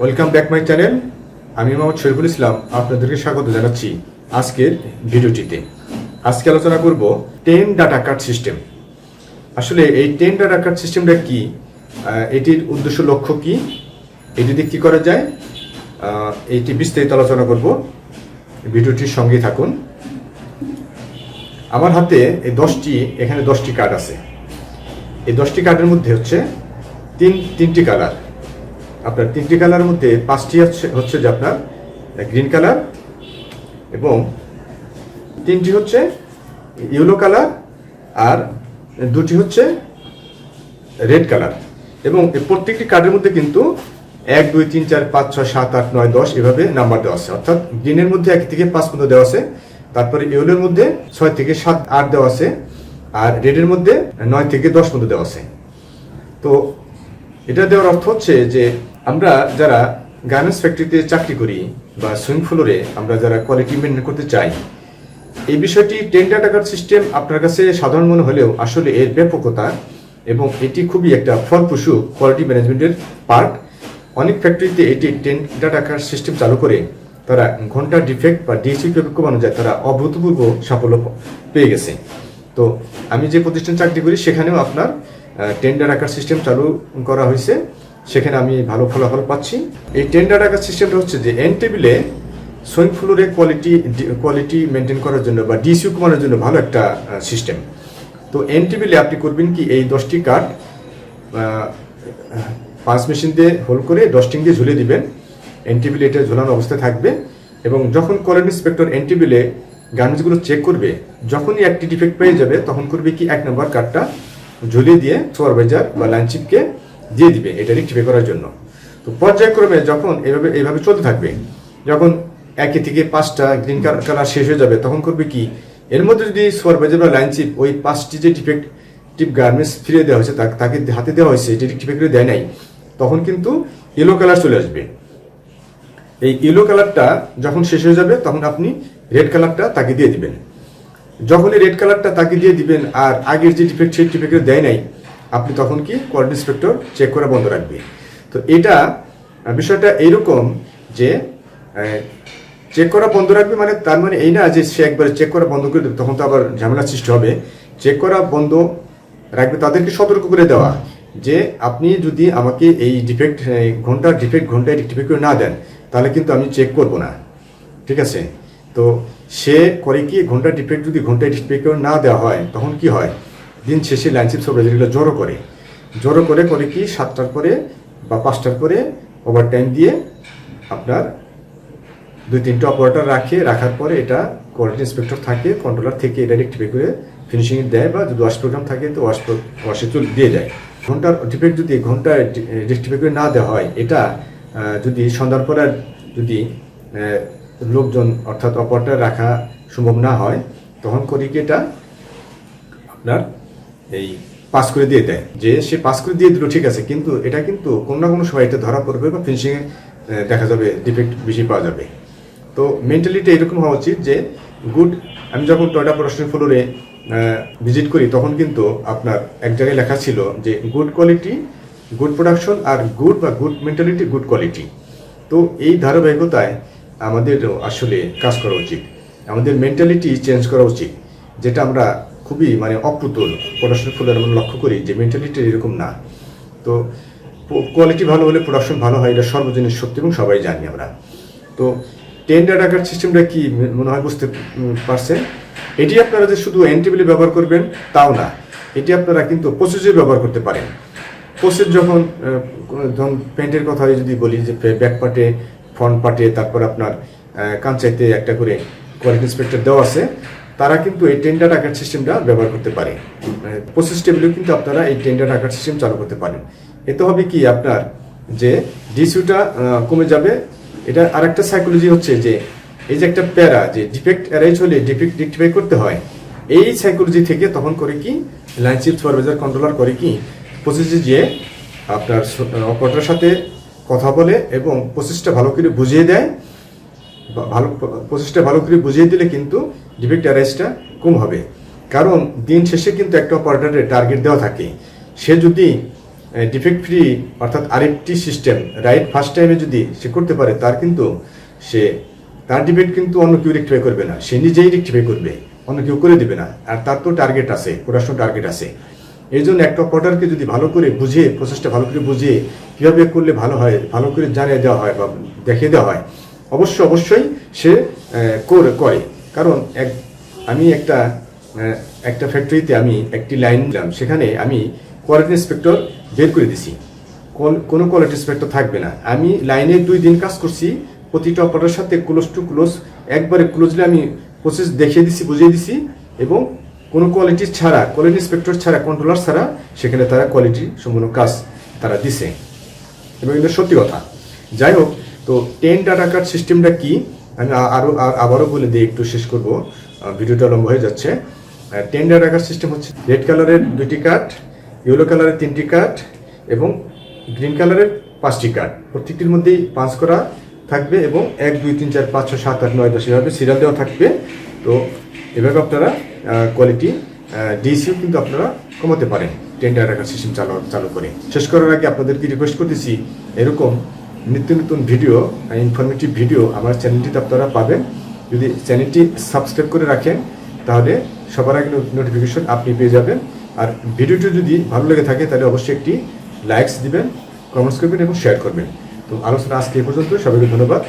Welcome back my channel. আমি মোহাম্মদ শরীফুল ইসলাম আপনাদেরকে স্বাগত জানাচ্ছি আজকের ভিডিওটিতে। আজকে আলোচনা করব 10 ডাটা কার্ড সিস্টেম। আসলে এই 10 ডাটা কার্ড সিস্টেমটা কি, এটির উদ্দেশ্য লক্ষ্য কি, এটি দিয়ে কী করা যায়, এইটি বিস্তারিত আলোচনা করব। ভিডিওটির সঙ্গে থাকুন। আমার হাতে এই এখানে 10টি কার্ড আছে। এই 10টি কার্ডের মধ্যে হচ্ছে তিনটি কালার। আপনার 3টি কালারের মধ্যে 5টি হচ্ছে যে আপনার গ্রিন কালার, এবং 3টি হচ্ছে ইয়েলো কালার, আর 2টি হচ্ছে রেড কালার। এবং এই প্রত্যেকটি কার্ডের মধ্যে কিন্তু 1 2 3 4 5 6 7 8 9 10 এভাবে নাম্বার দেওয়া আছে। অর্থাৎ গ্রিনের মধ্যে 1 থেকে 5 পর্যন্ত দেওয়া আছে, তারপরে ইয়েলোর মধ্যে 6 থেকে 7 8 দেওয়া আছে, আর রেডের মধ্যে 9 থেকে 10 পর্যন্ত দেওয়া আছে। তো এটা দেওয়ার অর্থ হচ্ছে যে আমরা যারা গার্মেন্টস ফ্যাক্টরিতে চাকরি করি বা সুইং ফ্লোরে আমরা যারা কোয়ালিটি মেনটেন করতে চাই, এই বিষয়টি 10 ডাটা কার্ড সিস্টেম আপনার কাছে সাধারণ মনে হলেও আসলে এর ব্যাপকতা এবং এটি খুবই একটা ফলপ্রসূ কোয়ালিটি ম্যানেজমেন্টের পার্ট। অনেক ফ্যাক্টরিতে এটি 10 ডাটা কার্ড সিস্টেম চালু করে তারা ঘন্টা ডিফেক্ট বা DHU কমানো যায়, তারা অভূতপূর্ব সাফল্য পেয়ে গেছে। তো আমি যে প্রতিষ্ঠান চাকরি করি সেখানেও আপনার 10 ডাটা কার্ড সিস্টেম চালু করা হয়েছে, সেখানে আমি ভালো ফলাফল পাচ্ছি। এই 10 ডাটা কার্ড সিস্টেমটা হচ্ছে যে এন টেবিলে সুইং ফ্লোরে কোয়ালিটি মেনটেন করার জন্য বা DHU কমানোর জন্য ভালো একটা সিস্টেম। তো এন টেবিলে আপনি করবেন কি, এই 10টি কার্ড 5 মেশিন দিয়ে হোল্ড করে ডস্টিং দিয়ে ঝুলে দিবেন। এন টেবিলে এটা ঝোলানো অবস্থায় থাকবে, এবং যখন কোয়ালিটি ইন্সপেক্টর এন টেবিলে গার্মেন্টসগুলো চেক করবে, যখনই একটি ডিফেক্ট পেয়ে যাবে তখন করবে কি 1 নম্বর কার্ডটা ঝুলিয়ে দিয়ে সুপারভাইজার বা লাইন চিফকে দিয়ে দিবে এটা রেক্টিফাই করার জন্য। তো পর্যায়ক্রমে যখন এইভাবে চলতে থাকবে, যখন 1 থেকে 5টা গ্রিন কালার শেষ হয়ে যাবে তখন করবে কি, এর মধ্যে যদি সুপারভাইজার বা লাইন চিফ ওই 5টি যে ডিফেক্টিভ গার্মেন্টস ফিরিয়ে দেওয়া হয়েছে তাকে হাতে দেওয়া হয়েছে, এটি রেক্টিফাই করে দেয় নাই, তখন কিন্তু ইয়েলো কালার চলে আসবে। এই ইয়েলো কালারটা যখন শেষ হয়ে যাবে তখন আপনি রেড কালারটা তাকে দিয়ে দিবেন। যখনই রেড কালারটা তাকে দিয়ে দিবেন আর আগের যে ডিফেক্ট সেই ডিফেক্ট দেয় নাই, আপনি তখন কি কোয়ালিটি ইন্সপেক্টর চেক করা বন্ধ রাখবে। তো এটা বিষয়টা এইরকম যে চেক করা বন্ধ রাখবে মানে তার মানে এই না যে সে একবারে চেক করা বন্ধ করে দেবে, তখন তো আবার ঝামেলা সৃষ্টি হবে। চেক করা বন্ধ রাখবে, তাদেরকে সতর্ক করে দেওয়া যে আপনি যদি আমাকে এই ঘন্টায় রেক্টিফাই করে না দেন তাহলে কিন্তু আমি চেক করব না, ঠিক আছে। তো সে করে কি, ঘন্টায় রেক্টিফাই করে না দেওয়া হয় তখন কি হয়, দিন শেষে লাইন চিফ সুপারভাইজারগুলো জড়ো করে কি 7টার পরে বা 5টার পরে ওভারটাইম দিয়ে আপনার 2-3টা অপারেটর রাখার পরে এটা কোয়ালিটি ইন্সপেক্টর থাকে, কন্ট্রোলার থেকে এটা রেক্টিফাই করে ফিনিশিং দেয়, বা যদি ওয়াশ প্রোগ্রাম থাকে তো ওয়াশে দিয়ে যায়। ঘন্টার ডিফেক্ট যদি ঘন্টায় রেক্টিফাই করে না দেওয়া হয়, এটা যদি সন্ধ্যার পরে যদি লোকজন অর্থাৎ অপারেটর রাখা সম্ভব না হয় তখন করি কি এটা আপনার এই পাস করে দিয়ে দেয়, যে সে পাস করে দিয়ে দিল ঠিক আছে, কিন্তু এটা কিন্তু কোনো না কোনো সময় এটা ধরা পড়বে বা ফিনিশিংয়ে দেখা যাবে ডিফেক্ট বেশি পাওয়া যাবে। তো মেন্টালিটি এরকম হওয়া উচিত যে আমি যখন টয়টা প্রোডাকশন ফ্লোরে ভিজিট করি তখন কিন্তু আপনার এক জায়গায় লেখা ছিল যে গুড কোয়ালিটি গুড প্রোডাকশন, আর গুড মেন্টালিটি গুড কোয়ালিটি। তো এই ধারাবাহিকতায় আমাদের আসলে কাজ করা উচিত, আমাদের মেন্টালিটি চেঞ্জ করা উচিত, যেটা আমরা খুবই অপ্রতুল প্রোডাকশন ফ্লোরে আমরা লক্ষ্য করি যে মেন্টালিটি এরকম না। তো কোয়ালিটি ভালো হলে প্রোডাকশন ভালো হয়, এটা সর্বজনীন সত্যি এবং সবাই জানি আমরা। তো 10 ডাটা কার্ড সিস্টেমটা কি মনে হয় বুঝতে পারছেন। এটি আপনারা যে শুধু এন টেবিলে ব্যবহার করবেন তাও না, এটি আপনারা কিন্তু প্রসেসে ব্যবহার করতে পারেন। প্রসেস যখন পেন্টের কথা যদি বলি, যে ব্যাক পার্টে ফ্রন্ট পার্টে তারপর আপনার কাঞ্চাইতে একটা করে কোয়ালিটি ইন্সপেক্টর দেওয়া আছে, তারা কিন্তু এই 10 ডাটা কার্ড সিস্টেমটা ব্যবহার করতে পারে। প্রসেস টেবিলেও কিন্তু আপনারা এই 10 ডাটা কার্ড সিস্টেম চালু করতে পারেন। এতে হবে কি, আপনার যে DHUটা কমে যাবে। এটা আরেকটা সাইকোলজি হচ্ছে যে এই যে একটা প্যারা, যে ডিফেক্ট অ্যারাইজ হলে ডিফেক্ট রেক্টিফাই করতে হয়, এই সাইকোলজি থেকে তখন করে কি লাইন চিফ সুপারভাইজার কন্ট্রোলার করে কি প্রসেসে গিয়ে আপনার অপারেটরের সাথে কথা বলে এবং প্রসেসটা ভালো করে বুঝিয়ে দেয়। প্রসেসটা ভালো করে বুঝিয়ে দিলে কিন্তু ডিফেক্ট অ্যারাইজটা কম হবে। কারণ দিন শেষে কিন্তু একটা অপারেটরের টার্গেট দেওয়া থাকে, সে যদি ডিফেক্ট ফ্রি অর্থাৎ আরেকটি সিস্টেম রাইট ফার্স্ট টাইমে যদি সে করতে পারে, তার ডিফেক্ট কিন্তু অন্য কেউ রেক্টিফাই করবে না, সে নিজেই রেক্টিফাই করবে, অন্য কেউ করে দেবে না। আর তার তো টার্গেট আছে, প্রোডাকশন টার্গেট আছে। এই জন্য একটা অপারেটরকে যদি ভালো করে বুঝিয়ে, প্রসেসটা ভালো করে বুঝিয়ে কীভাবে করলে ভালো হয়, ভালো করে জানিয়ে দেওয়া হয় বা দেখিয়ে দেওয়া হয়, অবশ্যই সে করে। কারণ আমি একটা ফ্যাক্টরিতে আমি একটি লাইন দিলাম, সেখানে আমি কোয়ালিটি ইন্সপেক্টর বের করে দিছি, কোনো কোয়ালিটি ইন্সপেক্টর থাকবে না। আমি লাইনে 2 দিন কাজ করছি, প্রতিটা অপারেটরের সাথে ক্লোজ টু ক্লোজ, একবারে ক্লোজলি আমি প্রসেস দেখিয়ে দিছি, বুঝিয়ে দিছি, এবং কোনো কোয়ালিটি ইন্সপেক্টর ছাড়া, কন্ট্রোলার ছাড়া সেখানে তারা কোয়ালিটি সম্পূর্ণ কাজ তারা দিছে, এবং এটা সত্যি কথা। যাই হোক, তো 10 ডাটা কার্ড সিস্টেমটা কি আমি আবারও বলে দিই, একটু শেষ করব, ভিডিওটা লম্বা হয়ে যাচ্ছে। 10 ডাটা কার্ড সিস্টেম হচ্ছে রেড কালারের 2টি কার্ড, ইয়েলো কালারের 3টি কার্ড এবং গ্রিন কালারের 5টি কার্ড। প্রত্যেকটির মধ্যেই 5 করা থাকবে এবং 1 2 3 4 5 6 7 8 9 10 এভাবে সিরিয়াল দেওয়া থাকবে। তো এভাবে আপনারা কোয়ালিটি DHU কিন্তু আপনারা কমাতে পারেন 10 ডাটা কার্ড সিস্টেম চালু করে। শেষ করার আগে আপনাদেরকে রিকোয়েস্ট করতেছি, এরকম নিত্য নতুন ভিডিও, ইনফরমেটিভ ভিডিও আমার চ্যানেলটিতে আপনারা পাবেন। যদি চ্যানেলটি সাবস্ক্রাইব করে রাখেন, তাহলে সবার আগে নোটিফিকেশন আপনি পেয়ে যাবেন। আর ভিডিওটি যদি ভালো লেগে থাকে, তাহলে অবশ্যই একটি লাইকস দিবেন, কমেন্টস করবেন এবং শেয়ার করবেন। তো আলোচনা আজকে এই পর্যন্ত, সবাইকে ধন্যবাদ।